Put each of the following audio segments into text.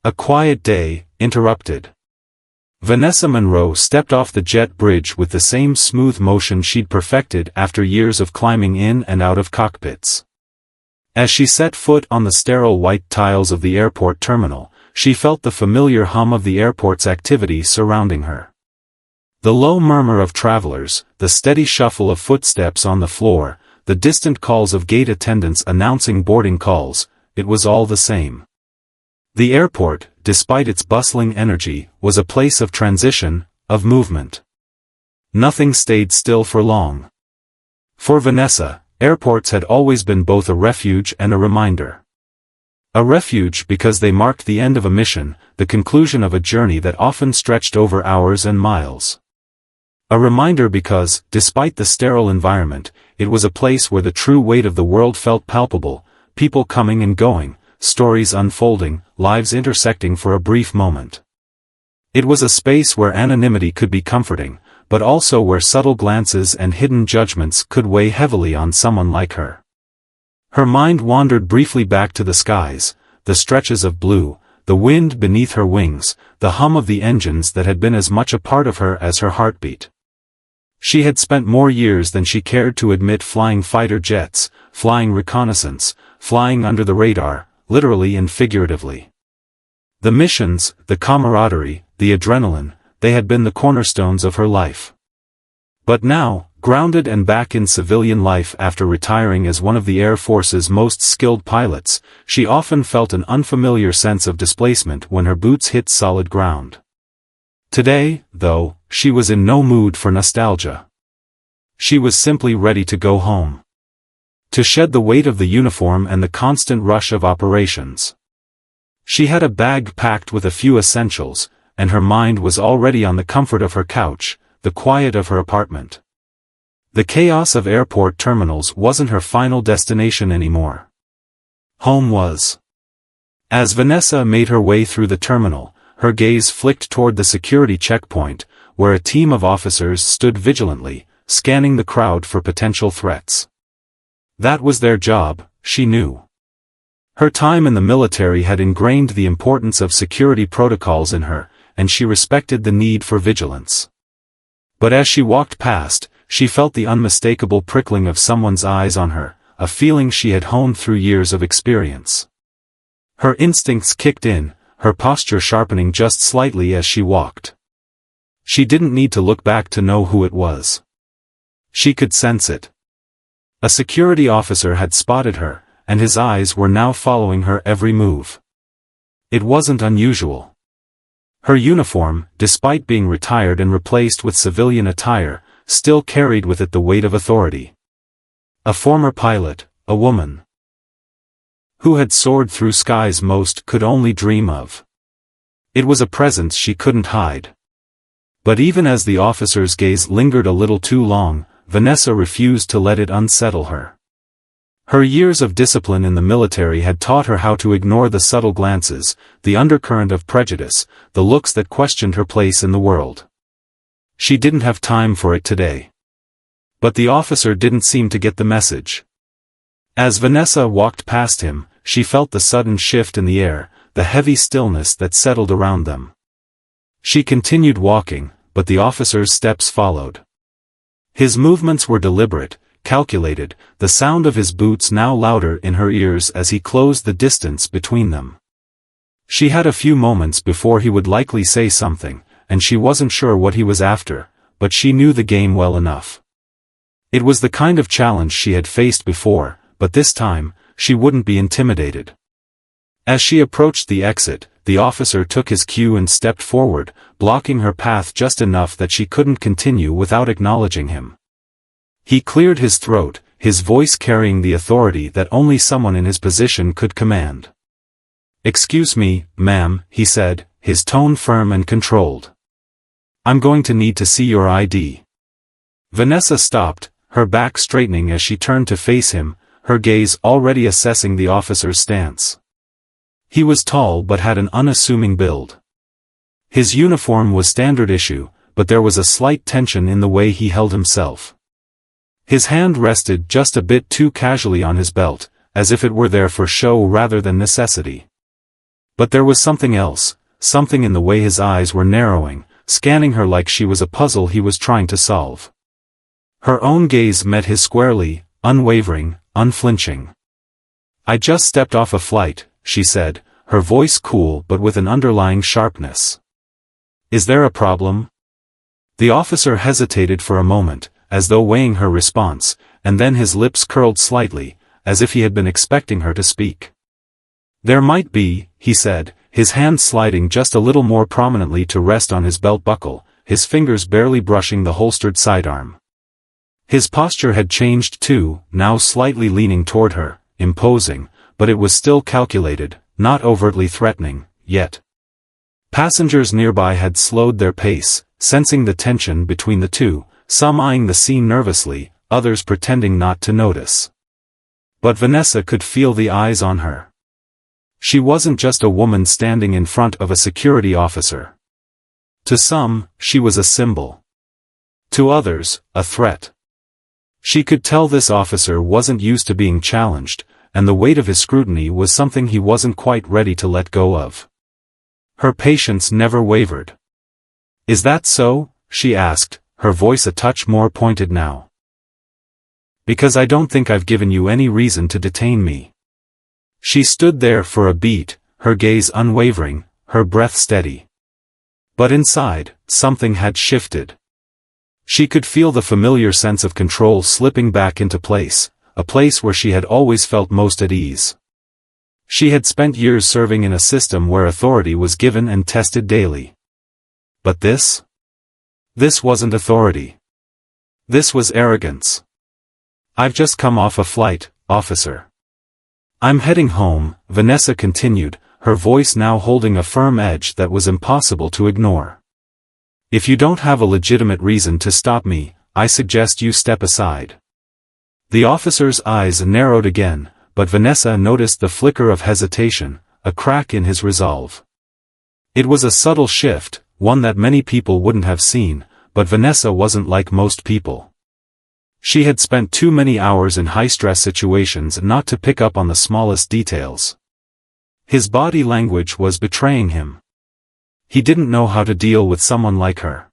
A quiet day, interrupted. Vanessa Monroe stepped off the jet bridge with the same smooth motion she'd perfected after years of climbing in and out of cockpits. As she set foot on the sterile white tiles of the airport terminal, she felt the familiar hum of the airport's activity surrounding her. The low murmur of travelers, the steady shuffle of footsteps on the floor, the distant calls of gate attendants announcing boarding calls, it was all the same. The airport, despite its bustling energy, was a place of transition, of movement. Nothing stayed still for long. For Vanessa, airports had always been both a refuge and a reminder. A refuge because they marked the end of a mission, the conclusion of a journey that often stretched over hours and miles. A reminder because, despite the sterile environment, it was a place where the true weight of the world felt palpable, people coming and going, stories unfolding, lives intersecting for a brief moment. It was a space where anonymity could be comforting, but also where subtle glances and hidden judgments could weigh heavily on someone like her. Her mind wandered briefly back to the skies, the stretches of blue, the wind beneath her wings, the hum of the engines that had been as much a part of her as her heartbeat. She had spent more years than she cared to admit flying fighter jets, flying reconnaissance, flying under the radar, literally and figuratively. The missions, the camaraderie, the adrenaline, they had been the cornerstones of her life. But now, grounded and back in civilian life after retiring as one of the Air Force's most skilled pilots, she often felt an unfamiliar sense of displacement when her boots hit solid ground. Today, though, she was in no mood for nostalgia. She was simply ready to go home. To shed the weight of the uniform and the constant rush of operations. She had a bag packed with a few essentials, and her mind was already on the comfort of her couch, the quiet of her apartment. The chaos of airport terminals wasn't her final destination anymore. Home was. As Vanessa made her way through the terminal, her gaze flicked toward the security checkpoint, where a team of officers stood vigilantly, scanning the crowd for potential threats. That was their job, she knew. Her time in the military had ingrained the importance of security protocols in her, and she respected the need for vigilance. But as she walked past, she felt the unmistakable prickling of someone's eyes on her, a feeling she had honed through years of experience. Her instincts kicked in, her posture sharpening just slightly as she walked. She didn't need to look back to know who it was. She could sense it. A security officer had spotted her, and his eyes were now following her every move. It wasn't unusual. Her uniform, despite being retired and replaced with civilian attire, still carried with it the weight of authority. A former pilot, a woman who had soared through skies most could only dream of. It was a presence she couldn't hide. But even as the officer's gaze lingered a little too long, Vanessa refused to let it unsettle her. Her years of discipline in the military had taught her how to ignore the subtle glances, the undercurrent of prejudice, the looks that questioned her place in the world. She didn't have time for it today. But the officer didn't seem to get the message. As Vanessa walked past him, she felt the sudden shift in the air, the heavy stillness that settled around them. She continued walking, but the officer's steps followed. His movements were deliberate, calculated, the sound of his boots now louder in her ears as he closed the distance between them. She had a few moments before he would likely say something, and she wasn't sure what he was after, but she knew the game well enough. It was the kind of challenge she had faced before, but this time, she wouldn't be intimidated. As she approached the exit, the officer took his cue and stepped forward, blocking her path just enough that she couldn't continue without acknowledging him. He cleared his throat, his voice carrying the authority that only someone in his position could command. "Excuse me, ma'am," he said, his tone firm and controlled. "I'm going to need to see your ID." Vanessa stopped, her back straightening as she turned to face him, her gaze already assessing the officer's stance. He was tall but had an unassuming build. His uniform was standard issue, but there was a slight tension in the way he held himself. His hand rested just a bit too casually on his belt, as if it were there for show rather than necessity. But there was something else, something in the way his eyes were narrowing, scanning her like she was a puzzle he was trying to solve. Her own gaze met his squarely, unwavering, unflinching. "I just stepped off a flight," she said, her voice cool but with an underlying sharpness. "Is there a problem?" The officer hesitated for a moment, as though weighing her response, and then his lips curled slightly, as if he had been expecting her to speak. "There might be," he said, his hand sliding just a little more prominently to rest on his belt buckle, his fingers barely brushing the holstered sidearm. His posture had changed too, now slightly leaning toward her, imposing, but it was still calculated, not overtly threatening, yet. Passengers nearby had slowed their pace, sensing the tension between the two, some eyeing the scene nervously, others pretending not to notice. But Vanessa could feel the eyes on her. She wasn't just a woman standing in front of a security officer. To some, she was a symbol. To others, a threat. She could tell this officer wasn't used to being challenged, and the weight of his scrutiny was something he wasn't quite ready to let go of. Her patience never wavered. "Is that so?" she asked, her voice a touch more pointed now. "Because I don't think I've given you any reason to detain me." She stood there for a beat, her gaze unwavering, her breath steady. But inside, something had shifted. She could feel the familiar sense of control slipping back into place, a place where she had always felt most at ease. She had spent years serving in a system where authority was given and tested daily. But this? This wasn't authority. This was arrogance. "I've just come off a flight, officer. I'm heading home," Vanessa continued, her voice now holding a firm edge that was impossible to ignore. "If you don't have a legitimate reason to stop me, I suggest you step aside." The officer's eyes narrowed again, but Vanessa noticed the flicker of hesitation, a crack in his resolve. It was a subtle shift, one that many people wouldn't have seen, but Vanessa wasn't like most people. She had spent too many hours in high-stress situations not to pick up on the smallest details. His body language was betraying him. He didn't know how to deal with someone like her.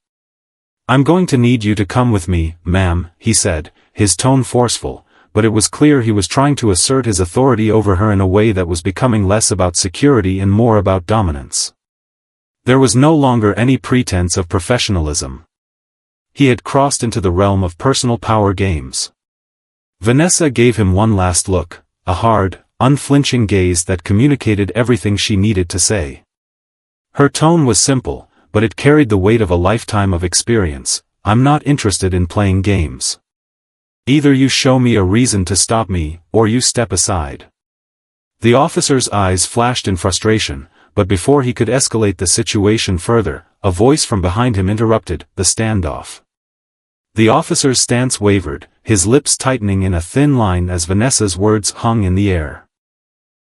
"I'm going to need you to come with me, ma'am," he said, his tone forceful, but it was clear he was trying to assert his authority over her in a way that was becoming less about security and more about dominance. There was no longer any pretense of professionalism. He had crossed into the realm of personal power games. Vanessa gave him one last look, a hard, unflinching gaze that communicated everything she needed to say. Her tone was simple, but it carried the weight of a lifetime of experience. "I'm not interested in playing games. Either you show me a reason to stop me, or you step aside." The officer's eyes flashed in frustration, but before he could escalate the situation further, a voice from behind him interrupted the standoff. The officer's stance wavered, his lips tightening in a thin line as Vanessa's words hung in the air.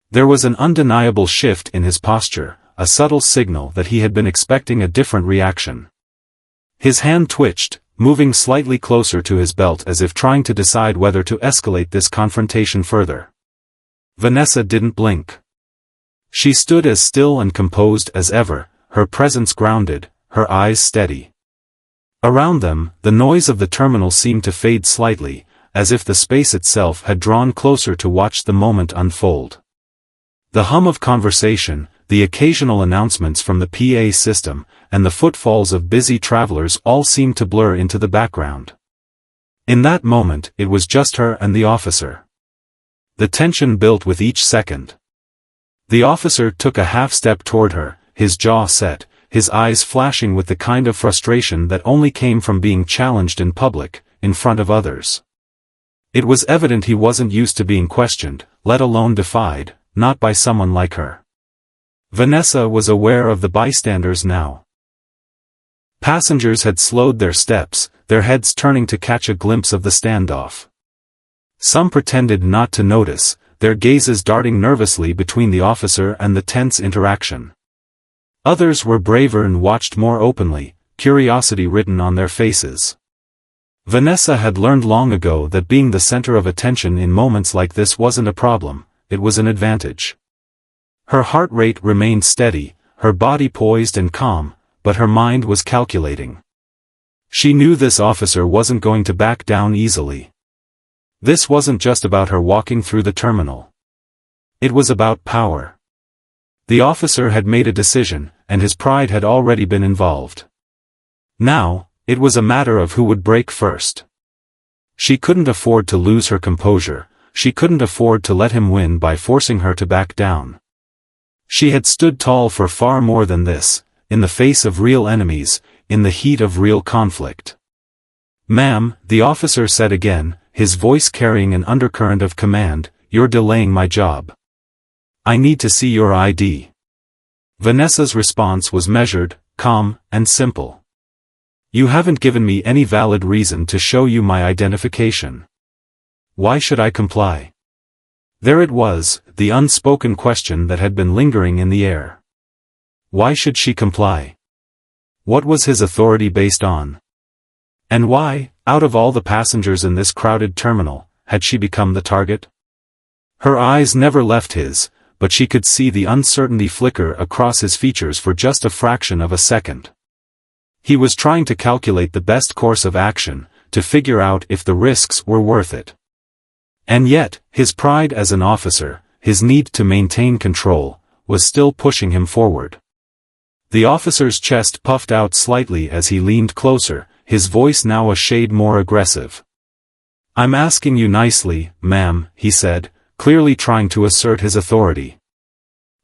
There was an undeniable shift in his posture, a subtle signal that he had been expecting a different reaction. His hand twitched, moving slightly closer to his belt as if trying to decide whether to escalate this confrontation further. Vanessa didn't blink. She stood as still and composed as ever, her presence grounded, her eyes steady. Around them, the noise of the terminal seemed to fade slightly, as if the space itself had drawn closer to watch the moment unfold. The hum of conversation, the occasional announcements from the PA system, and the footfalls of busy travelers all seemed to blur into the background. In that moment, it was just her and the officer. The tension built with each second. The officer took a half-step toward her, his jaw set, his eyes flashing with the kind of frustration that only came from being challenged in public, in front of others. It was evident he wasn't used to being questioned, let alone defied, not by someone like her. Vanessa was aware of the bystanders now. Passengers had slowed their steps, their heads turning to catch a glimpse of the standoff. Some pretended not to notice, their gazes darting nervously between the officer and the tense interaction. Others were braver and watched more openly, curiosity written on their faces. Vanessa had learned long ago that being the center of attention in moments like this wasn't a problem, it was an advantage. Her heart rate remained steady, her body poised and calm, but her mind was calculating. She knew this officer wasn't going to back down easily. This wasn't just about her walking through the terminal. It was about power. The officer had made a decision, and his pride had already been involved. Now, it was a matter of who would break first. She couldn't afford to lose her composure, she couldn't afford to let him win by forcing her to back down. She had stood tall for far more than this, in the face of real enemies, in the heat of real conflict. "Ma'am," the officer said again, his voice carrying an undercurrent of command, "you're delaying my job. I need to see your ID." Vanessa's response was measured, calm, and simple. "You haven't given me any valid reason to show you my identification. Why should I comply?" There it was, the unspoken question that had been lingering in the air. Why should she comply? What was his authority based on? And why, out of all the passengers in this crowded terminal, had she become the target? Her eyes never left his, but she could see the uncertainty flicker across his features for just a fraction of a second. He was trying to calculate the best course of action, to figure out if the risks were worth it. And yet, his pride as an officer, his need to maintain control, was still pushing him forward. The officer's chest puffed out slightly as he leaned closer, his voice now a shade more aggressive. "I'm asking you nicely, ma'am," he said, clearly trying to assert his authority.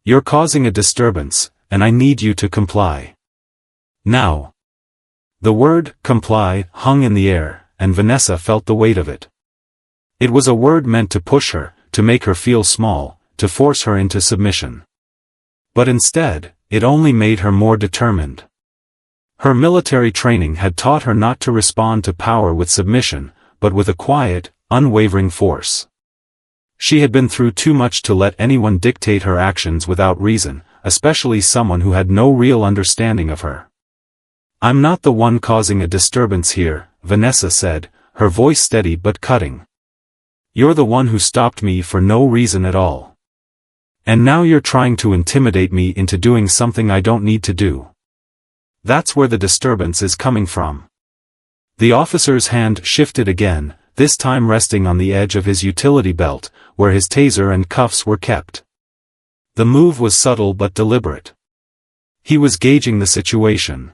"You're causing a disturbance, and I need you to comply. Now." The word, comply, hung in the air, and Vanessa felt the weight of it. It was a word meant to push her, to make her feel small, to force her into submission. But instead, it only made her more determined. Her military training had taught her not to respond to power with submission, but with a quiet, unwavering force. She had been through too much to let anyone dictate her actions without reason, especially someone who had no real understanding of her. "I'm not the one causing a disturbance here," Vanessa said, her voice steady but cutting. "You're the one who stopped me for no reason at all. And now you're trying to intimidate me into doing something I don't need to do. That's where the disturbance is coming from." The officer's hand shifted again, this time resting on the edge of his utility belt, where his taser and cuffs were kept. The move was subtle but deliberate. He was gauging the situation.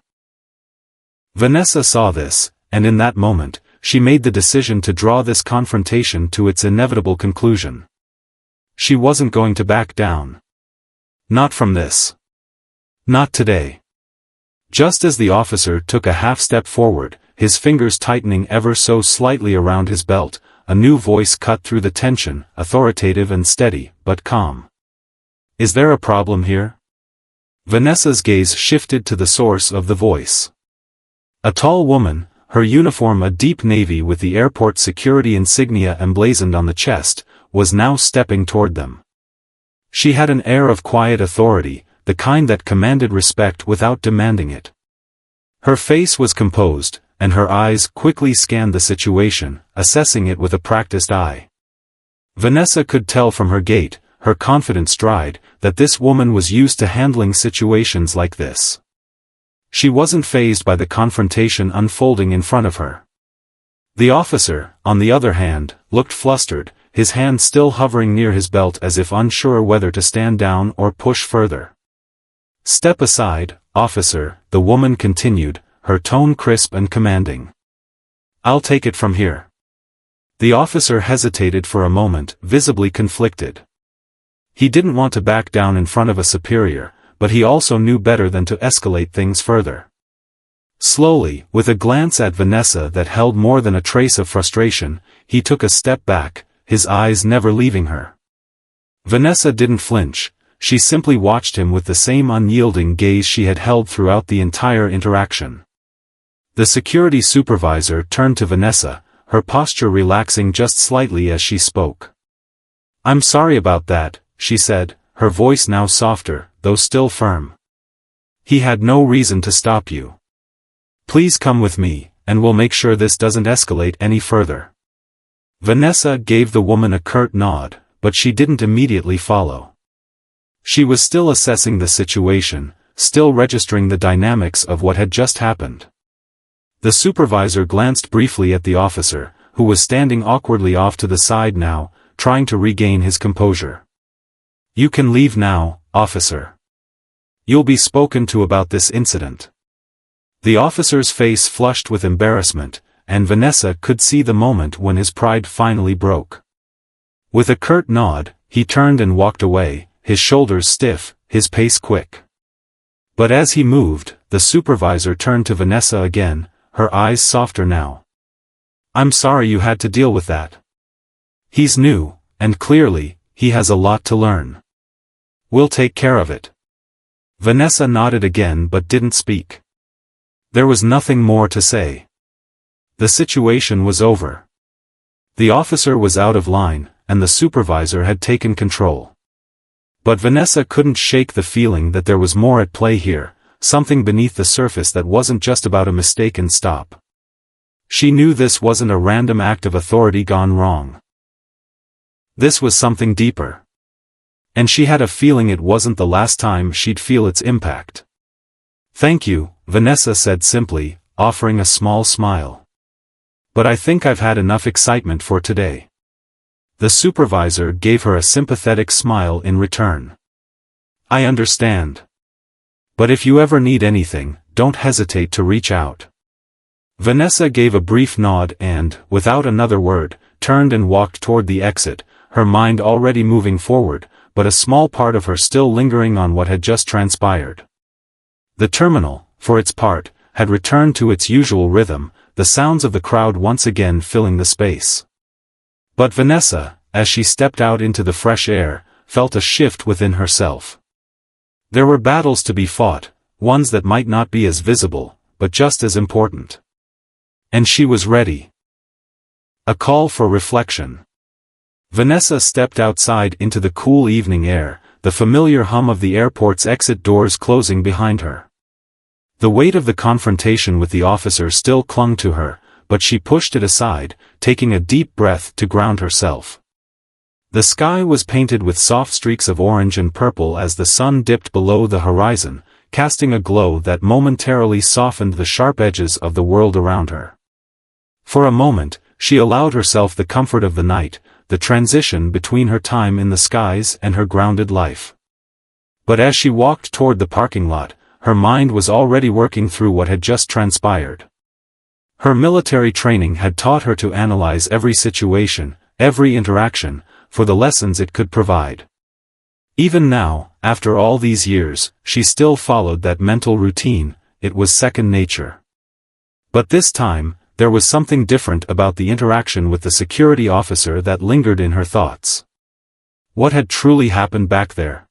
Vanessa saw this, and in that moment, she made the decision to draw this confrontation to its inevitable conclusion. She wasn't going to back down. Not from this. Not today. Just as the officer took a half-step forward, his fingers tightening ever so slightly around his belt, a new voice cut through the tension, authoritative and steady, but calm. "Is there a problem here?" Vanessa's gaze shifted to the source of the voice. A tall woman, her uniform a deep navy with the airport security insignia emblazoned on the chest, was now stepping toward them. She had an air of quiet authority, the kind that commanded respect without demanding it. Her face was composed, and her eyes quickly scanned the situation, assessing it with a practiced eye. Vanessa could tell from her gait, her confident stride, that this woman was used to handling situations like this. She wasn't fazed by the confrontation unfolding in front of her. The officer, on the other hand, looked flustered, his hand still hovering near his belt as if unsure whether to stand down or push further. "Step aside, officer," the woman continued, her tone crisp and commanding. "I'll take it from here." The officer hesitated for a moment, visibly conflicted. He didn't want to back down in front of a superior, but he also knew better than to escalate things further. Slowly, with a glance at Vanessa that held more than a trace of frustration, he took a step back, his eyes never leaving her. Vanessa didn't flinch, she simply watched him with the same unyielding gaze she had held throughout the entire interaction. The security supervisor turned to Vanessa, her posture relaxing just slightly as she spoke. "I'm sorry about that," she said, her voice now softer, though still firm. "He had no reason to stop you. Please come with me, and we'll make sure this doesn't escalate any further." Vanessa gave the woman a curt nod, but she didn't immediately follow. She was still assessing the situation, still registering the dynamics of what had just happened. The supervisor glanced briefly at the officer, who was standing awkwardly off to the side now, trying to regain his composure. "You can leave now, officer. You'll be spoken to about this incident." The officer's face flushed with embarrassment, and Vanessa could see the moment when his pride finally broke. With a curt nod, he turned and walked away, his shoulders stiff, his pace quick. But as he moved, the supervisor turned to Vanessa again, her eyes softer now. "I'm sorry you had to deal with that. He's new, and clearly, he has a lot to learn. We'll take care of it." Vanessa nodded again but didn't speak. There was nothing more to say. The situation was over. The officer was out of line, and the supervisor had taken control. But Vanessa couldn't shake the feeling that there was more at play here, something beneath the surface that wasn't just about a mistaken stop. She knew this wasn't a random act of authority gone wrong. This was something deeper. And she had a feeling it wasn't the last time she'd feel its impact. "Thank you," Vanessa said simply, offering a small smile. "But I think I've had enough excitement for today." The supervisor gave her a sympathetic smile in return. "I understand. But if you ever need anything, don't hesitate to reach out." Vanessa gave a brief nod and, without another word, turned and walked toward the exit, her mind already moving forward, but a small part of her still lingering on what had just transpired. The terminal, for its part, had returned to its usual rhythm, the sounds of the crowd once again filling the space. But Vanessa, as she stepped out into the fresh air, felt a shift within herself. There were battles to be fought, ones that might not be as visible, but just as important. And she was ready. A call for reflection. Vanessa stepped outside into the cool evening air, the familiar hum of the airport's exit doors closing behind her. The weight of the confrontation with the officer still clung to her, but she pushed it aside, taking a deep breath to ground herself. The sky was painted with soft streaks of orange and purple as the sun dipped below the horizon, casting a glow that momentarily softened the sharp edges of the world around her. For a moment, she allowed herself the comfort of the night, the transition between her time in the skies and her grounded life. But as she walked toward the parking lot, her mind was already working through what had just transpired. Her military training had taught her to analyze every situation, every interaction, for the lessons it could provide. Even now, after all these years, she still followed that mental routine, it was second nature. But this time, there was something different about the interaction with the security officer that lingered in her thoughts. What had truly happened back there?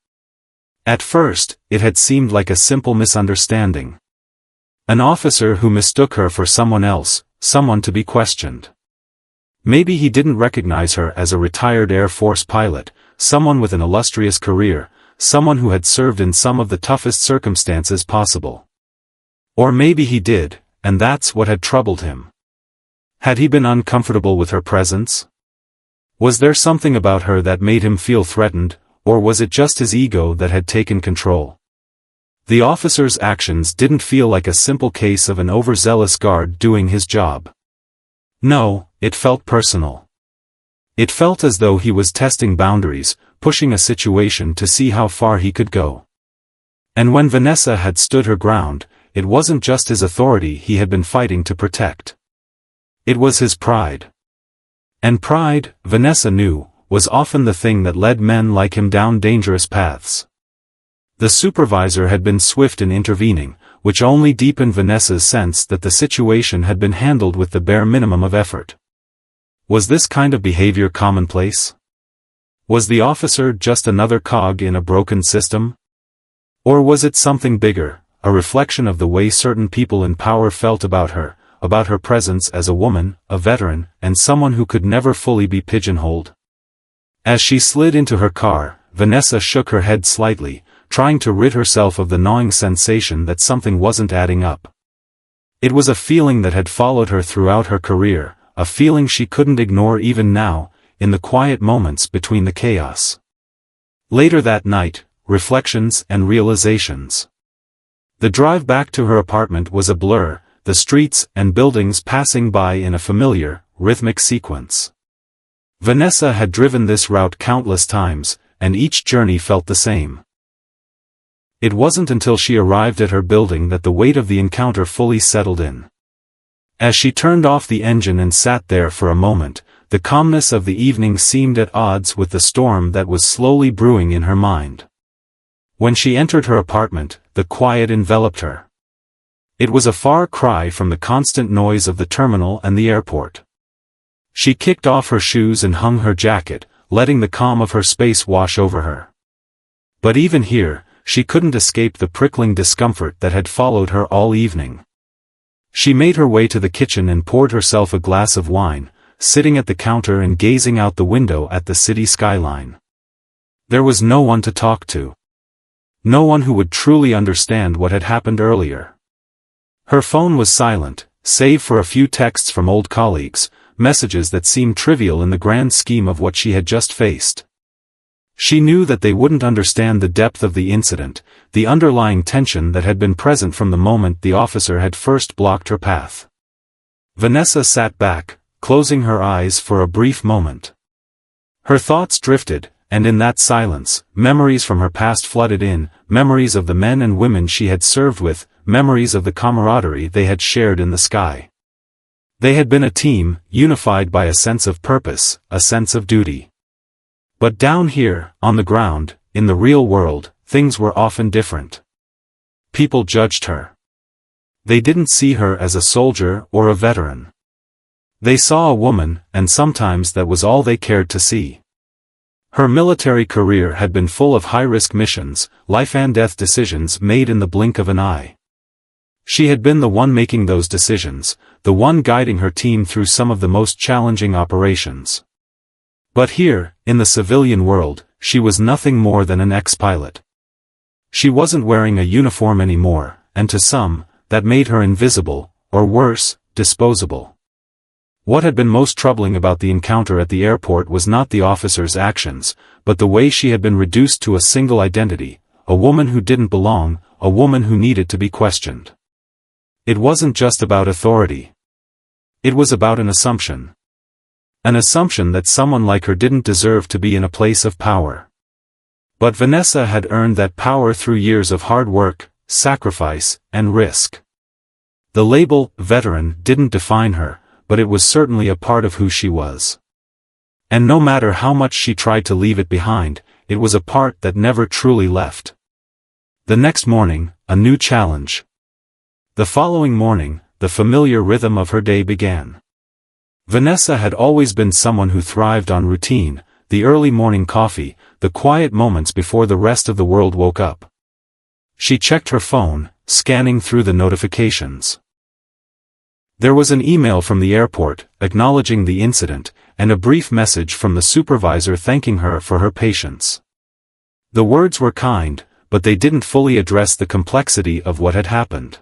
At first, it had seemed like a simple misunderstanding. An officer who mistook her for someone else, someone to be questioned. Maybe he didn't recognize her as a retired Air Force pilot, someone with an illustrious career, someone who had served in some of the toughest circumstances possible. Or maybe he did, and that's what had troubled him. Had he been uncomfortable with her presence? Was there something about her that made him feel threatened, or was it just his ego that had taken control? The officer's actions didn't feel like a simple case of an overzealous guard doing his job. No, it felt personal. It felt as though he was testing boundaries, pushing a situation to see how far he could go. And when Vanessa had stood her ground, it wasn't just his authority he had been fighting to protect. It was his pride. And pride, Vanessa knew, was often the thing that led men like him down dangerous paths. The supervisor had been swift in intervening, which only deepened Vanessa's sense that the situation had been handled with the bare minimum of effort. Was this kind of behavior commonplace? Was the officer just another cog in a broken system? Or was it something bigger, a reflection of the way certain people in power felt about her presence as a woman, a veteran, and someone who could never fully be pigeonholed? As she slid into her car, Vanessa shook her head slightly, trying to rid herself of the gnawing sensation that something wasn't adding up. It was a feeling that had followed her throughout her career, a feeling she couldn't ignore even now, in the quiet moments between the chaos. Later that night, reflections and realizations. The drive back to her apartment was a blur, the streets and buildings passing by in a familiar, rhythmic sequence. Vanessa had driven this route countless times, and each journey felt the same. It wasn't until she arrived at her building that the weight of the encounter fully settled in. As she turned off the engine and sat there for a moment, the calmness of the evening seemed at odds with the storm that was slowly brewing in her mind. When she entered her apartment, the quiet enveloped her. It was a far cry from the constant noise of the terminal and the airport. She kicked off her shoes and hung her jacket, letting the calm of her space wash over her. But even here, she couldn't escape the prickling discomfort that had followed her all evening. She made her way to the kitchen and poured herself a glass of wine, sitting at the counter and gazing out the window at the city skyline. There was no one to talk to. No one who would truly understand what had happened earlier. Her phone was silent, save for a few texts from old colleagues, messages that seemed trivial in the grand scheme of what she had just faced. She knew that they wouldn't understand the depth of the incident, the underlying tension that had been present from the moment the officer had first blocked her path. Vanessa sat back, closing her eyes for a brief moment. Her thoughts drifted, and in that silence, memories from her past flooded in, memories of the men and women she had served with, memories of the camaraderie they had shared in the sky. They had been a team, unified by a sense of purpose, a sense of duty. But down here, on the ground, in the real world, things were often different. People judged her. They didn't see her as a soldier or a veteran. They saw a woman, and sometimes that was all they cared to see. Her military career had been full of high-risk missions, life-and-death decisions made in the blink of an eye. She had been the one making those decisions, the one guiding her team through some of the most challenging operations. But here, in the civilian world, she was nothing more than an ex-pilot. She wasn't wearing a uniform anymore, and to some, that made her invisible, or worse, disposable. What had been most troubling about the encounter at the airport was not the officer's actions, but the way she had been reduced to a single identity, a woman who didn't belong, a woman who needed to be questioned. It wasn't just about authority. It was about an assumption. An assumption that someone like her didn't deserve to be in a place of power. But Vanessa had earned that power through years of hard work, sacrifice, and risk. The label, veteran, didn't define her, but it was certainly a part of who she was. And no matter how much she tried to leave it behind, it was a part that never truly left. The next morning, a new challenge. The following morning, the familiar rhythm of her day began. Vanessa had always been someone who thrived on routine, the early morning coffee, the quiet moments before the rest of the world woke up. She checked her phone, scanning through the notifications. There was an email from the airport, acknowledging the incident, and a brief message from the supervisor thanking her for her patience. The words were kind, but they didn't fully address the complexity of what had happened.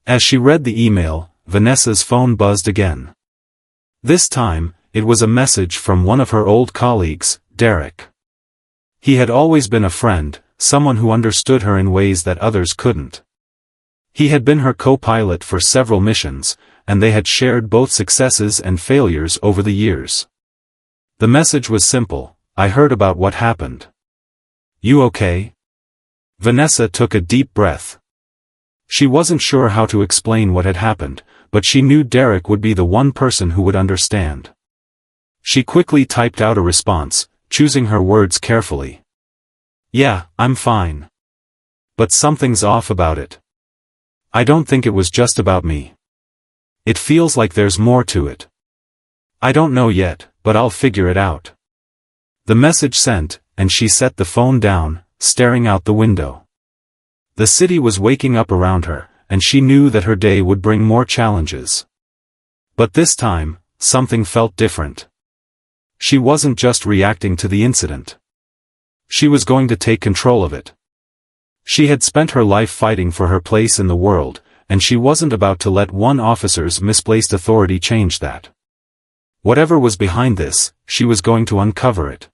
As she read the email, Vanessa's phone buzzed again. This time, it was a message from one of her old colleagues, Derek. He had always been a friend, someone who understood her in ways that others couldn't. He had been her co-pilot for several missions, and they had shared both successes and failures over the years. The message was simple: I heard about what happened. You okay? Vanessa took a deep breath. She wasn't sure how to explain what had happened, but she knew Derek would be the one person who would understand. She quickly typed out a response, choosing her words carefully. Yeah, I'm fine. But something's off about it. I don't think it was just about me. It feels like there's more to it. I don't know yet, but I'll figure it out. The message sent, and she set the phone down, staring out the window. The city was waking up around her, and she knew that her day would bring more challenges. But this time, something felt different. She wasn't just reacting to the incident. She was going to take control of it. She had spent her life fighting for her place in the world, and she wasn't about to let one officer's misplaced authority change that. Whatever was behind this, she was going to uncover it.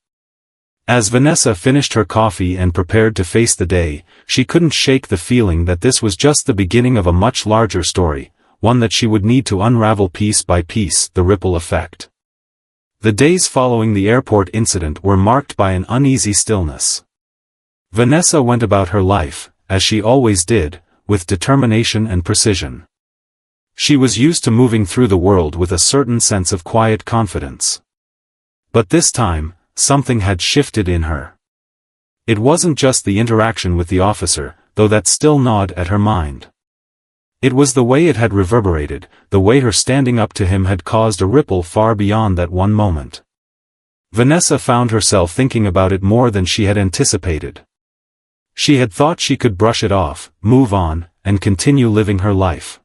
As Vanessa finished her coffee and prepared to face the day, she couldn't shake the feeling that this was just the beginning of a much larger story, one that she would need to unravel piece by piece. The ripple effect. The days following the airport incident were marked by an uneasy stillness. Vanessa went about her life, as she always did, with determination and precision. She was used to moving through the world with a certain sense of quiet confidence. But this time, something had shifted in her. It wasn't just the interaction with the officer, though that still gnawed at her mind. It was the way it had reverberated, the way her standing up to him had caused a ripple far beyond that one moment. Vanessa found herself thinking about it more than she had anticipated. She had thought she could brush it off, move on, and continue living her life.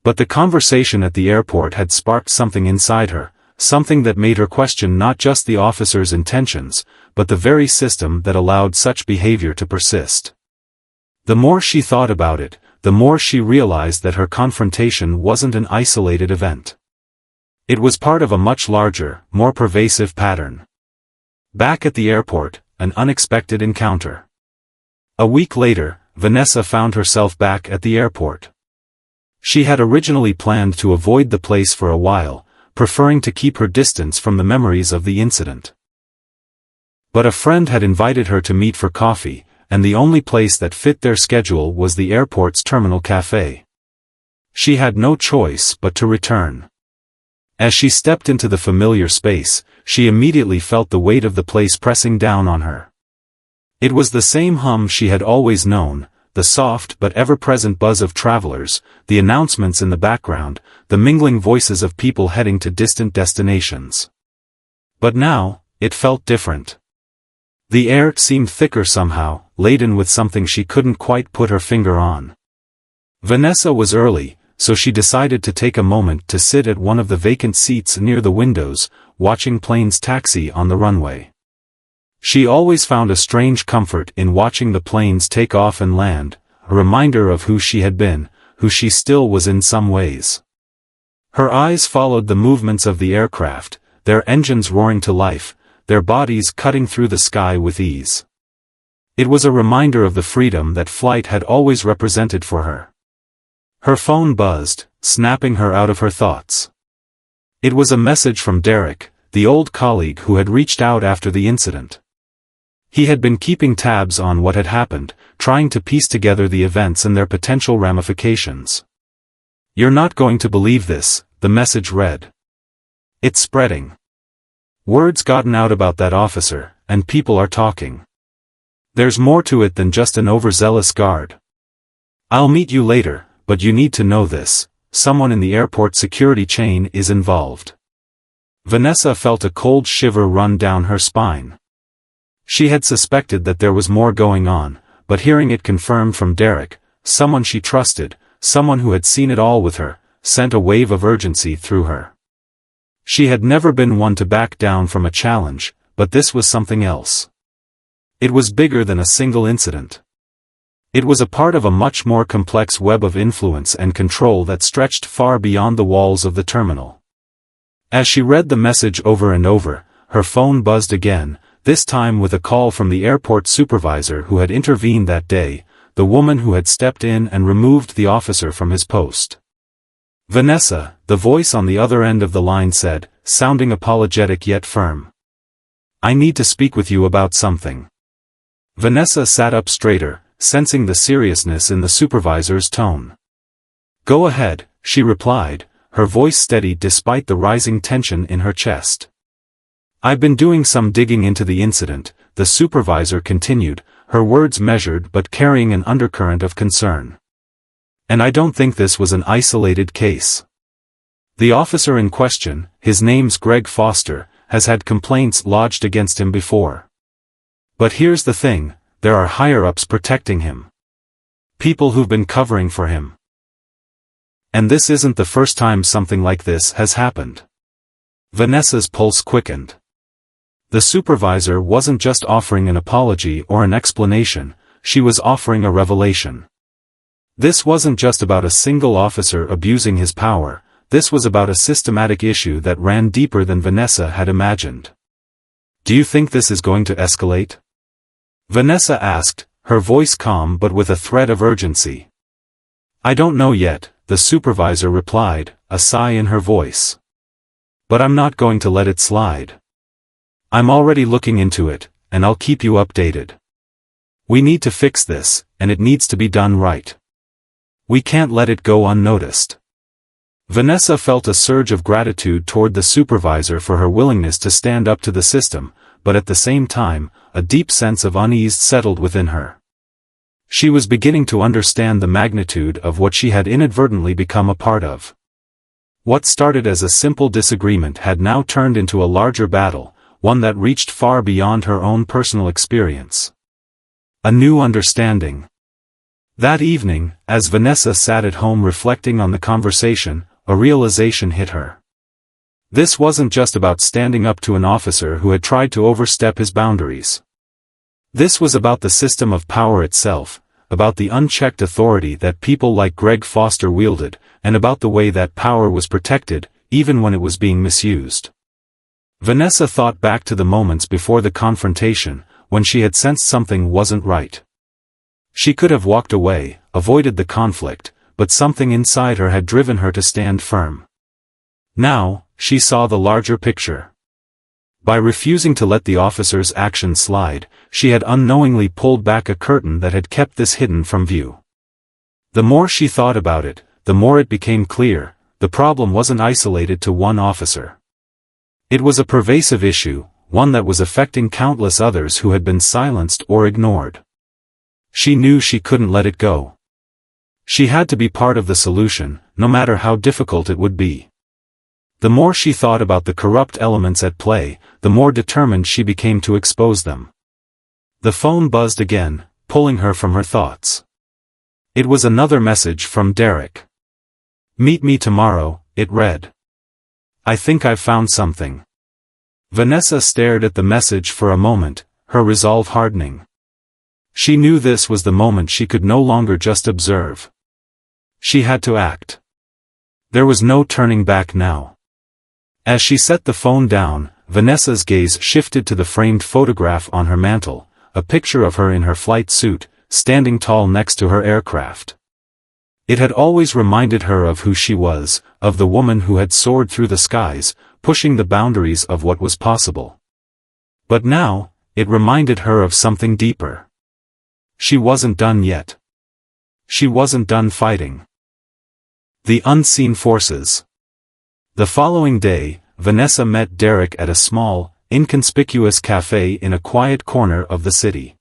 But the conversation at the airport had sparked something inside her, something that made her question not just the officer's intentions, but the very system that allowed such behavior to persist. The more she thought about it, the more she realized that her confrontation wasn't an isolated event. It was part of a much larger, more pervasive pattern. Back at the airport, an unexpected encounter. A week later, Vanessa found herself back at the airport. She had originally planned to avoid the place for a while, preferring to keep her distance from the memories of the incident. But a friend had invited her to meet for coffee, and the only place that fit their schedule was the airport's terminal cafe. She had no choice but to return. As she stepped into the familiar space, she immediately felt the weight of the place pressing down on her. It was the same hum she had always known, the soft but ever-present buzz of travelers, the announcements in the background, the mingling voices of people heading to distant destinations. But now, it felt different. The air seemed thicker somehow, laden with something she couldn't quite put her finger on. Vanessa was early, so she decided to take a moment to sit at one of the vacant seats near the windows, watching planes taxi on the runway. She always found a strange comfort in watching the planes take off and land, a reminder of who she had been, who she still was in some ways. Her eyes followed the movements of the aircraft, their engines roaring to life, their bodies cutting through the sky with ease. It was a reminder of the freedom that flight had always represented for her. Her phone buzzed, snapping her out of her thoughts. It was a message from Derek, the old colleague who had reached out after the incident. He had been keeping tabs on what had happened, trying to piece together the events and their potential ramifications. "You're not going to believe this," the message read. "It's spreading. Word's gotten out about that officer, and people are talking. There's more to it than just an overzealous guard. I'll meet you later, but you need to know this, someone in the airport security chain is involved." Vanessa felt a cold shiver run down her spine. She had suspected that there was more going on, but hearing it confirmed from Derek, someone she trusted, someone who had seen it all with her, sent a wave of urgency through her. She had never been one to back down from a challenge, but this was something else. It was bigger than a single incident. It was a part of a much more complex web of influence and control that stretched far beyond the walls of the terminal. As she read the message over and over, her phone buzzed again, this time with a call from the airport supervisor who had intervened that day, the woman who had stepped in and removed the officer from his post. "Vanessa," the voice on the other end of the line said, sounding apologetic yet firm. "I need to speak with you about something." Vanessa sat up straighter, sensing the seriousness in the supervisor's tone. "Go ahead," she replied, her voice steady despite the rising tension in her chest. "I've been doing some digging into the incident," the supervisor continued, her words measured but carrying an undercurrent of concern. "And I don't think this was an isolated case. The officer in question, his name's Greg Foster, has had complaints lodged against him before. But here's the thing, there are higher-ups protecting him. People who've been covering for him. And this isn't the first time something like this has happened." Vanessa's pulse quickened. The supervisor wasn't just offering an apology or an explanation, she was offering a revelation. This wasn't just about a single officer abusing his power, this was about a systematic issue that ran deeper than Vanessa had imagined. Do you think this is going to escalate? Vanessa asked, her voice calm but with a thread of urgency. I don't know yet, the supervisor replied, a sigh in her voice. But I'm not going to let it slide. I'm already looking into it, and I'll keep you updated. We need to fix this, and it needs to be done right. We can't let it go unnoticed. Vanessa felt a surge of gratitude toward the supervisor for her willingness to stand up to the system, but at the same time, a deep sense of unease settled within her. She was beginning to understand the magnitude of what she had inadvertently become a part of. What started as a simple disagreement had now turned into a larger battle, one that reached far beyond her own personal experience. A new understanding. That evening, as Vanessa sat at home reflecting on the conversation, a realization hit her. This wasn't just about standing up to an officer who had tried to overstep his boundaries. This was about the system of power itself, about the unchecked authority that people like Greg Foster wielded, and about the way that power was protected, even when it was being misused. Vanessa thought back to the moments before the confrontation, when she had sensed something wasn't right. She could have walked away, avoided the conflict, but something inside her had driven her to stand firm. Now, she saw the larger picture. By refusing to let the officer's actions slide, she had unknowingly pulled back a curtain that had kept this hidden from view. The more she thought about it, the more it became clear, the problem wasn't isolated to one officer. It was a pervasive issue, one that was affecting countless others who had been silenced or ignored. She knew she couldn't let it go. She had to be part of the solution, no matter how difficult it would be. The more she thought about the corrupt elements at play, the more determined she became to expose them. The phone buzzed again, pulling her from her thoughts. It was another message from Derek. Meet me tomorrow, it read. I think I've found something. Vanessa stared at the message for a moment, her resolve hardening. She knew this was the moment she could no longer just observe. She had to act. There was no turning back now. As she set the phone down, Vanessa's gaze shifted to the framed photograph on her mantel, a picture of her in her flight suit, standing tall next to her aircraft. It had always reminded her of who she was, of the woman who had soared through the skies, pushing the boundaries of what was possible. But now, it reminded her of something deeper. She wasn't done yet. She wasn't done fighting. The unseen forces. The following day, Vanessa met Derek at a small, inconspicuous cafe in a quiet corner of the city.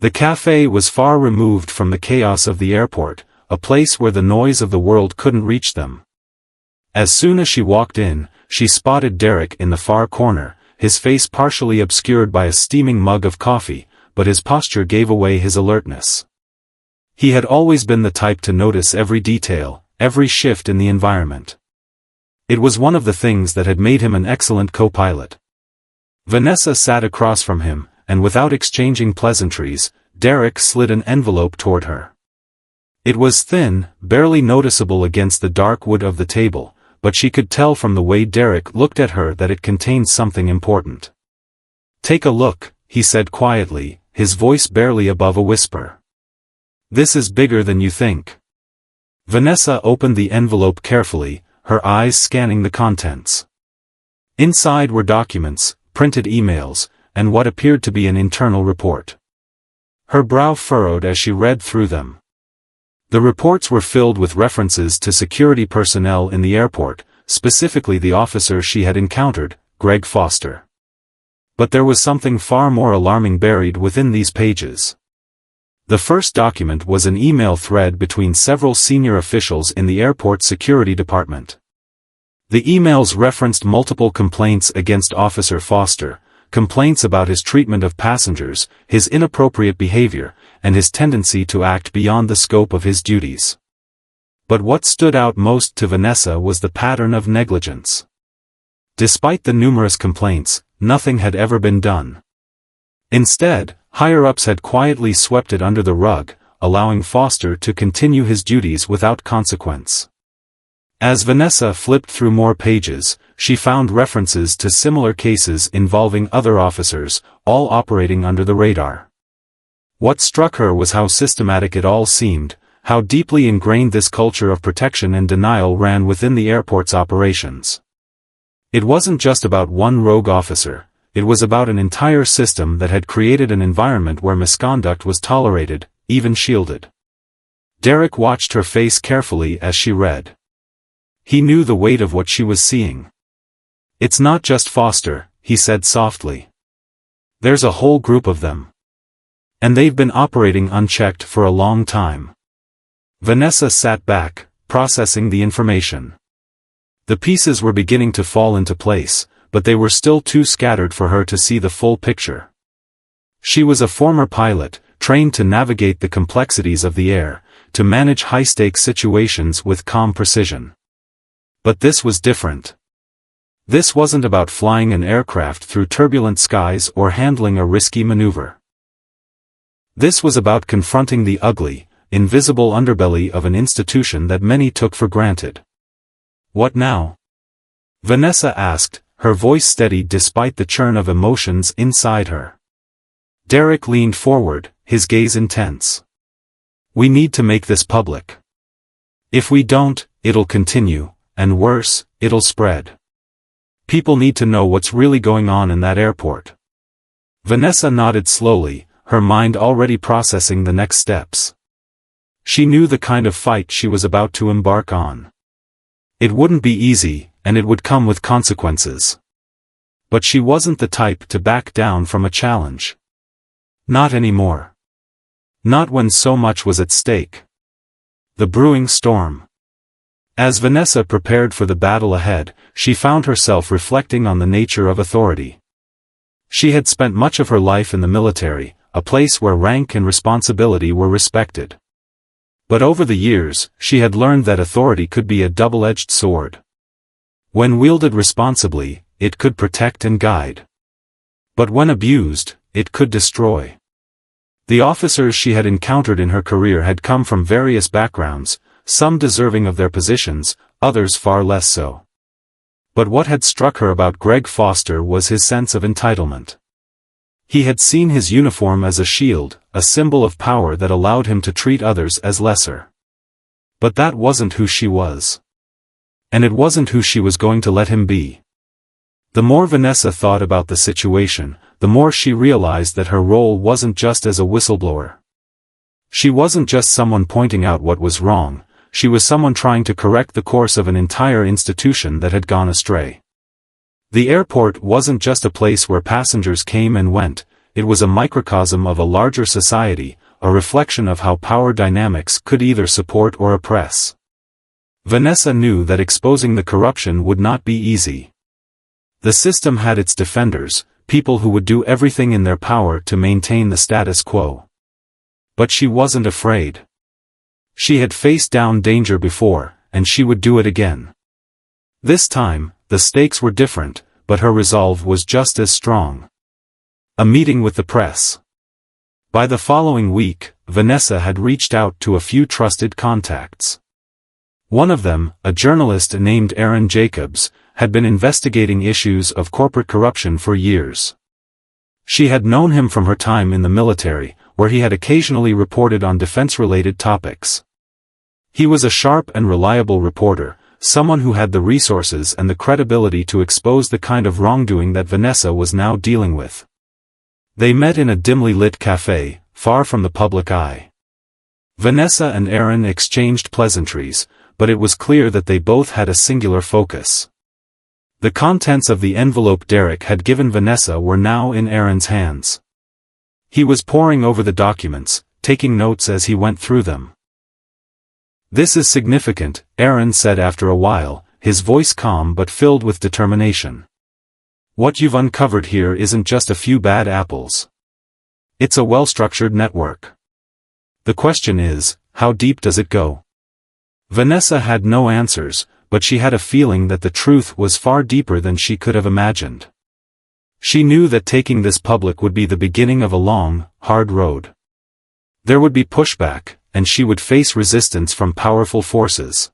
The cafe was far removed from the chaos of the airport, a place where the noise of the world couldn't reach them. As soon as she walked in, she spotted Derek in the far corner, his face partially obscured by a steaming mug of coffee, but his posture gave away his alertness. He had always been the type to notice every detail, every shift in the environment. It was one of the things that had made him an excellent co-pilot. Vanessa sat across from him, and without exchanging pleasantries, Derek slid an envelope toward her. It was thin, barely noticeable against the dark wood of the table, but she could tell from the way Derek looked at her that it contained something important. Take a look, he said quietly, his voice barely above a whisper. This is bigger than you think. Vanessa opened the envelope carefully, her eyes scanning the contents. Inside were documents, printed emails, and what appeared to be an internal report. Her brow furrowed as she read through them. The reports were filled with references to security personnel in the airport, specifically the officer she had encountered, Greg Foster. But there was something far more alarming buried within these pages. The first document was an email thread between several senior officials in the airport security department. The emails referenced multiple complaints against Officer Foster, complaints about his treatment of passengers, his inappropriate behavior, and his tendency to act beyond the scope of his duties. But what stood out most to Vanessa was the pattern of negligence. Despite the numerous complaints, nothing had ever been done. Instead, higher-ups had quietly swept it under the rug, allowing Foster to continue his duties without consequence. As Vanessa flipped through more pages, she found references to similar cases involving other officers, all operating under the radar. What struck her was how systematic it all seemed, how deeply ingrained this culture of protection and denial ran within the airport's operations. It wasn't just about one rogue officer, it was about an entire system that had created an environment where misconduct was tolerated, even shielded. Derek watched her face carefully as she read. He knew the weight of what she was seeing. "It's not just Foster," he said softly. "There's a whole group of them. And they've been operating unchecked for a long time." Vanessa sat back, processing the information. The pieces were beginning to fall into place, but they were still too scattered for her to see the full picture. She was a former pilot, trained to navigate the complexities of the air, to manage high-stakes situations with calm precision. But this was different. This wasn't about flying an aircraft through turbulent skies or handling a risky maneuver. This was about confronting the ugly, invisible underbelly of an institution that many took for granted. "What now?" Vanessa asked, her voice steady despite the churn of emotions inside her. Derek leaned forward, his gaze intense. "We need to make this public. If we don't, it'll continue, and worse, it'll spread. People need to know what's really going on in that airport." Vanessa nodded slowly, her mind already processing the next steps. She knew the kind of fight she was about to embark on. It wouldn't be easy, and it would come with consequences. But she wasn't the type to back down from a challenge. Not anymore. Not when so much was at stake. The brewing storm. As Vanessa prepared for the battle ahead, she found herself reflecting on the nature of authority. She had spent much of her life in the military, a place where rank and responsibility were respected. But over the years, she had learned that authority could be a double-edged sword. When wielded responsibly, it could protect and guide. But when abused, it could destroy. The officers she had encountered in her career had come from various backgrounds, some deserving of their positions, others far less so. But what had struck her about Greg Foster was his sense of entitlement. He had seen his uniform as a shield, a symbol of power that allowed him to treat others as lesser. But that wasn't who she was. And it wasn't who she was going to let him be. The more Vanessa thought about the situation, the more she realized that her role wasn't just as a whistleblower. She wasn't just someone pointing out what was wrong, she was someone trying to correct the course of an entire institution that had gone astray. The airport wasn't just a place where passengers came and went, it was a microcosm of a larger society, a reflection of how power dynamics could either support or oppress. Vanessa knew that exposing the corruption would not be easy. The system had its defenders, people who would do everything in their power to maintain the status quo. But she wasn't afraid. She had faced down danger before, and she would do it again. This time, the stakes were different, but her resolve was just as strong. A meeting with the press. By the following week, Vanessa had reached out to a few trusted contacts. One of them, a journalist named Aaron Jacobs, had been investigating issues of corporate corruption for years. She had known him from her time in the military, where he had occasionally reported on defense-related topics. He was a sharp and reliable reporter, someone who had the resources and the credibility to expose the kind of wrongdoing that Vanessa was now dealing with. They met in a dimly lit cafe, far from the public eye. Vanessa and Aaron exchanged pleasantries, but it was clear that they both had a singular focus. The contents of the envelope Derek had given Vanessa were now in Aaron's hands. He was poring over the documents, taking notes as he went through them. "This is significant," Aaron said after a while, his voice calm but filled with determination. "What you've uncovered here isn't just a few bad apples. It's a well-structured network. The question is, how deep does it go?" Vanessa had no answers, but she had a feeling that the truth was far deeper than she could have imagined. She knew that taking this public would be the beginning of a long, hard road. There would be pushback, and she would face resistance from powerful forces.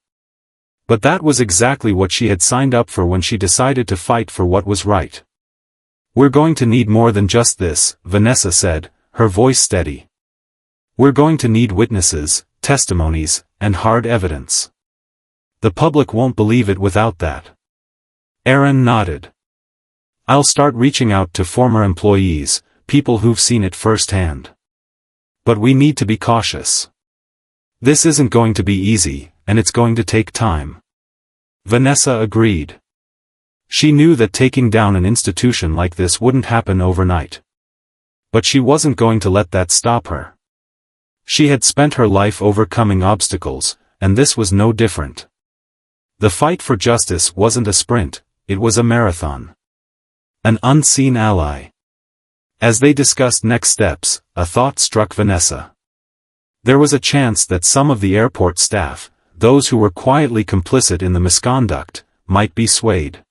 But that was exactly what she had signed up for when she decided to fight for what was right. "We're going to need more than just this," Vanessa said, her voice steady. "We're going to need witnesses, testimonies, and hard evidence. The public won't believe it without that." Aaron nodded. "I'll start reaching out to former employees, people who've seen it firsthand. But we need to be cautious. This isn't going to be easy, and it's going to take time." Vanessa agreed. She knew that taking down an institution like this wouldn't happen overnight. But she wasn't going to let that stop her. She had spent her life overcoming obstacles, and this was no different. The fight for justice wasn't a sprint, it was a marathon. An unseen ally. As they discussed next steps, a thought struck Vanessa. There was a chance that some of the airport staff, those who were quietly complicit in the misconduct, might be swayed.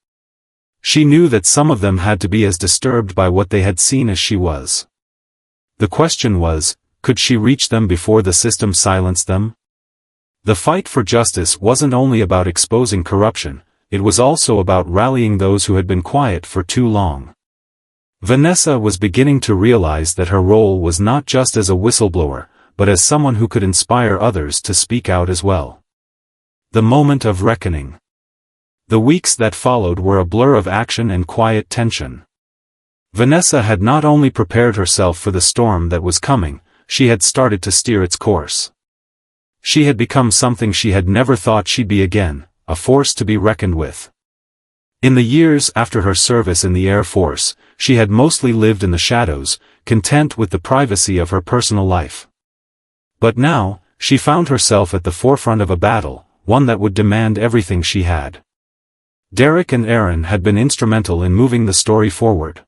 She knew that some of them had to be as disturbed by what they had seen as she was. The question was, could she reach them before the system silenced them? The fight for justice wasn't only about exposing corruption, it was also about rallying those who had been quiet for too long. Vanessa was beginning to realize that her role was not just as a whistleblower, but as someone who could inspire others to speak out as well. The moment of reckoning. The weeks that followed were a blur of action and quiet tension. Vanessa had not only prepared herself for the storm that was coming, she had started to steer its course. She had become something she had never thought she'd be again, a force to be reckoned with. In the years after her service in the Air Force, she had mostly lived in the shadows, content with the privacy of her personal life. But now, she found herself at the forefront of a battle, one that would demand everything she had. Derek and Aaron had been instrumental in moving the story forward.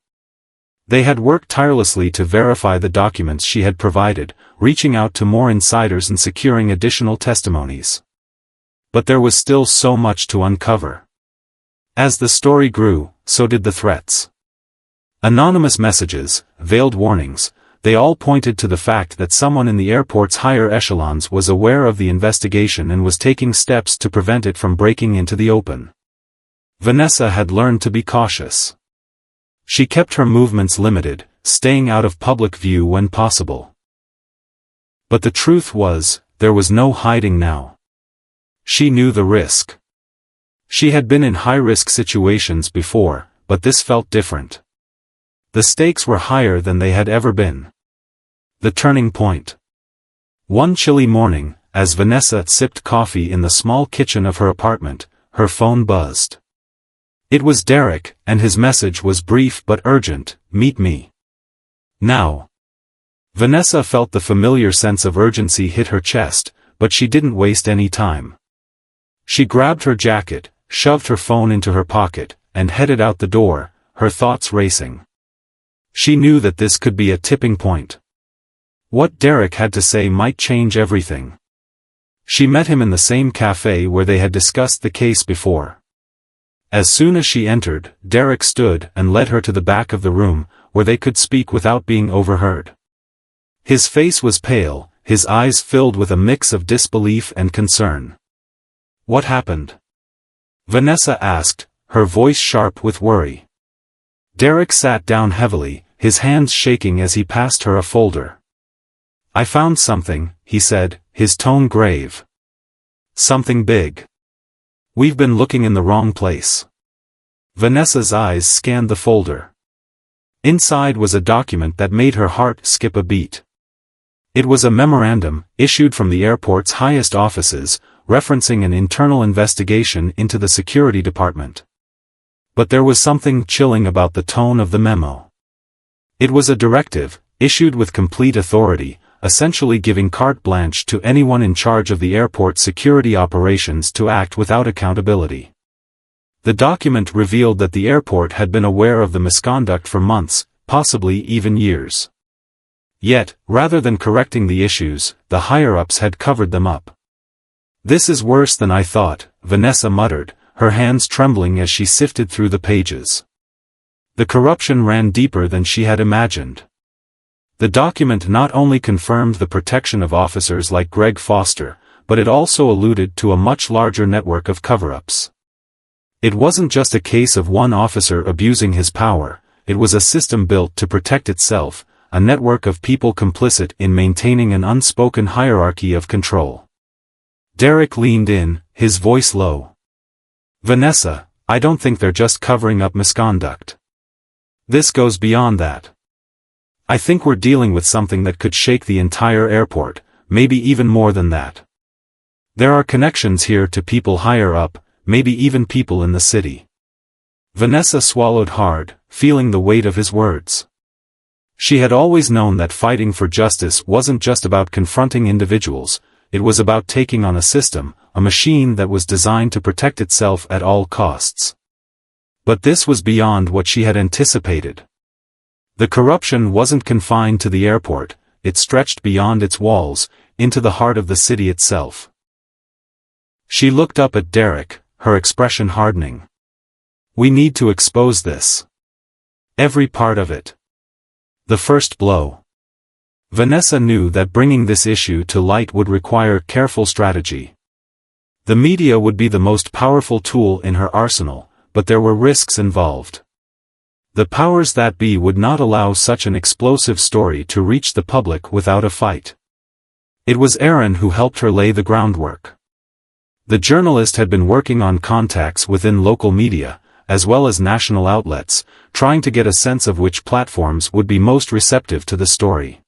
They had worked tirelessly to verify the documents she had provided, reaching out to more insiders and securing additional testimonies. But there was still so much to uncover. As the story grew, so did the threats. Anonymous messages, veiled warnings, they all pointed to the fact that someone in the airport's higher echelons was aware of the investigation and was taking steps to prevent it from breaking into the open. Vanessa had learned to be cautious. She kept her movements limited, staying out of public view when possible. But the truth was, there was no hiding now. She knew the risk. She had been in high-risk situations before, but this felt different. The stakes were higher than they had ever been. The turning point. One chilly morning, as Vanessa sipped coffee in the small kitchen of her apartment, her phone buzzed. It was Derek, and his message was brief but urgent, "Meet me now." Vanessa felt the familiar sense of urgency hit her chest, but she didn't waste any time. She grabbed her jacket, shoved her phone into her pocket, and headed out the door, her thoughts racing. She knew that this could be a tipping point. What Derek had to say might change everything. She met him in the same cafe where they had discussed the case before. As soon as she entered, Derek stood and led her to the back of the room, where they could speak without being overheard. His face was pale, his eyes filled with a mix of disbelief and concern. "What happened?" Vanessa asked, her voice sharp with worry. Derek sat down heavily, his hands shaking as he passed her a folder. "I found something," he said, his tone grave. "Something big. We've been looking in the wrong place." Vanessa's eyes scanned the folder. Inside was a document that made her heart skip a beat. It was a memorandum, issued from the airport's highest offices, referencing an internal investigation into the security department. But there was something chilling about the tone of the memo. It was a directive, issued with complete authority, essentially giving carte blanche to anyone in charge of the airport security operations to act without accountability. The document revealed that the airport had been aware of the misconduct for months, possibly even years. Yet, rather than correcting the issues, the higher-ups had covered them up. "This is worse than I thought," Vanessa muttered, her hands trembling as she sifted through the pages. The corruption ran deeper than she had imagined. The document not only confirmed the protection of officers like Greg Foster, but it also alluded to a much larger network of cover-ups. It wasn't just a case of one officer abusing his power, it was a system built to protect itself, a network of people complicit in maintaining an unspoken hierarchy of control. Derek leaned in, his voice low. "Vanessa, I don't think they're just covering up misconduct. This goes beyond that. I think we're dealing with something that could shake the entire airport, maybe even more than that. There are connections here to people higher up, maybe even people in the city." Vanessa swallowed hard, feeling the weight of his words. She had always known that fighting for justice wasn't just about confronting individuals, it was about taking on a system, a machine that was designed to protect itself at all costs. But this was beyond what she had anticipated. The corruption wasn't confined to the airport, it stretched beyond its walls, into the heart of the city itself. She looked up at Derek, her expression hardening. "We need to expose this. Every part of it." The first blow. Vanessa knew that bringing this issue to light would require careful strategy. The media would be the most powerful tool in her arsenal, but there were risks involved. The powers that be would not allow such an explosive story to reach the public without a fight. It was Aaron who helped her lay the groundwork. The journalist had been working on contacts within local media, as well as national outlets, trying to get a sense of which platforms would be most receptive to the story.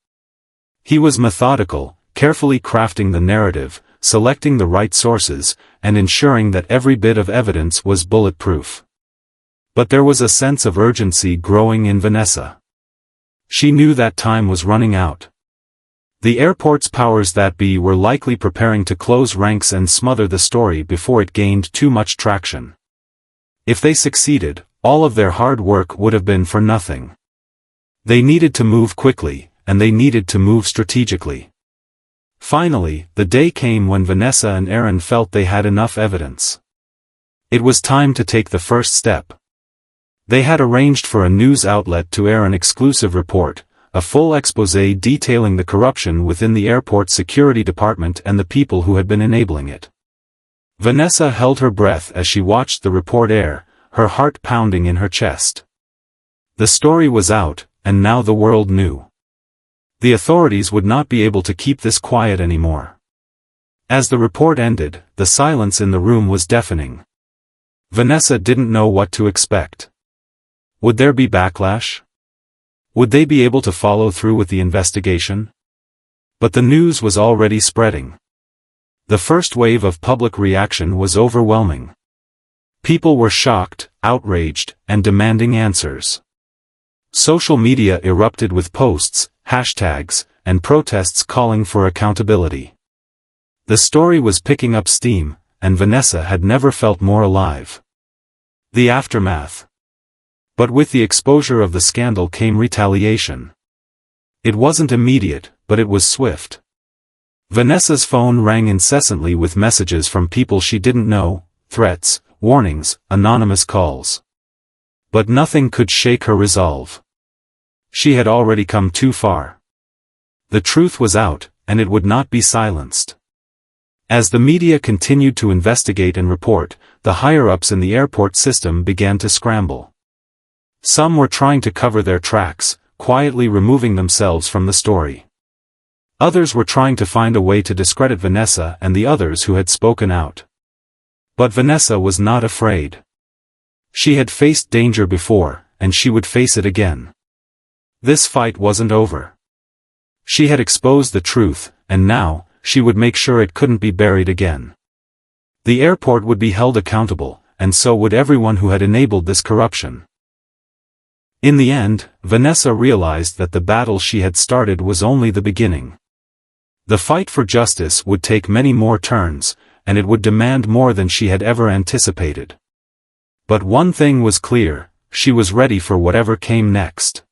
He was methodical, carefully crafting the narrative, selecting the right sources, and ensuring that every bit of evidence was bulletproof. But there was a sense of urgency growing in Vanessa. She knew that time was running out. The airport's powers that be were likely preparing to close ranks and smother the story before it gained too much traction. If they succeeded, all of their hard work would have been for nothing. They needed to move quickly, and they needed to move strategically. Finally, the day came when Vanessa and Aaron felt they had enough evidence. It was time to take the first step. They had arranged for a news outlet to air an exclusive report, a full exposé detailing the corruption within the airport security department and the people who had been enabling it. Vanessa held her breath as she watched the report air, her heart pounding in her chest. The story was out, and now the world knew. The authorities would not be able to keep this quiet anymore. As the report ended, the silence in the room was deafening. Vanessa didn't know what to expect. Would there be backlash? Would they be able to follow through with the investigation? But the news was already spreading. The first wave of public reaction was overwhelming. People were shocked, outraged, and demanding answers. Social media erupted with posts, hashtags, and protests calling for accountability. The story was picking up steam, and Vanessa had never felt more alive. The aftermath. But with the exposure of the scandal came retaliation. It wasn't immediate, but it was swift. Vanessa's phone rang incessantly with messages from people she didn't know, threats, warnings, anonymous calls. But nothing could shake her resolve. She had already come too far. The truth was out, and it would not be silenced. As the media continued to investigate and report, the higher-ups in the airport system began to scramble. Some were trying to cover their tracks, quietly removing themselves from the story. Others were trying to find a way to discredit Vanessa and the others who had spoken out. But Vanessa was not afraid. She had faced danger before, and she would face it again. This fight wasn't over. She had exposed the truth, and now, she would make sure it couldn't be buried again. The airport would be held accountable, and so would everyone who had enabled this corruption. In the end, Vanessa realized that the battle she had started was only the beginning. The fight for justice would take many more turns, and it would demand more than she had ever anticipated. But one thing was clear, she was ready for whatever came next.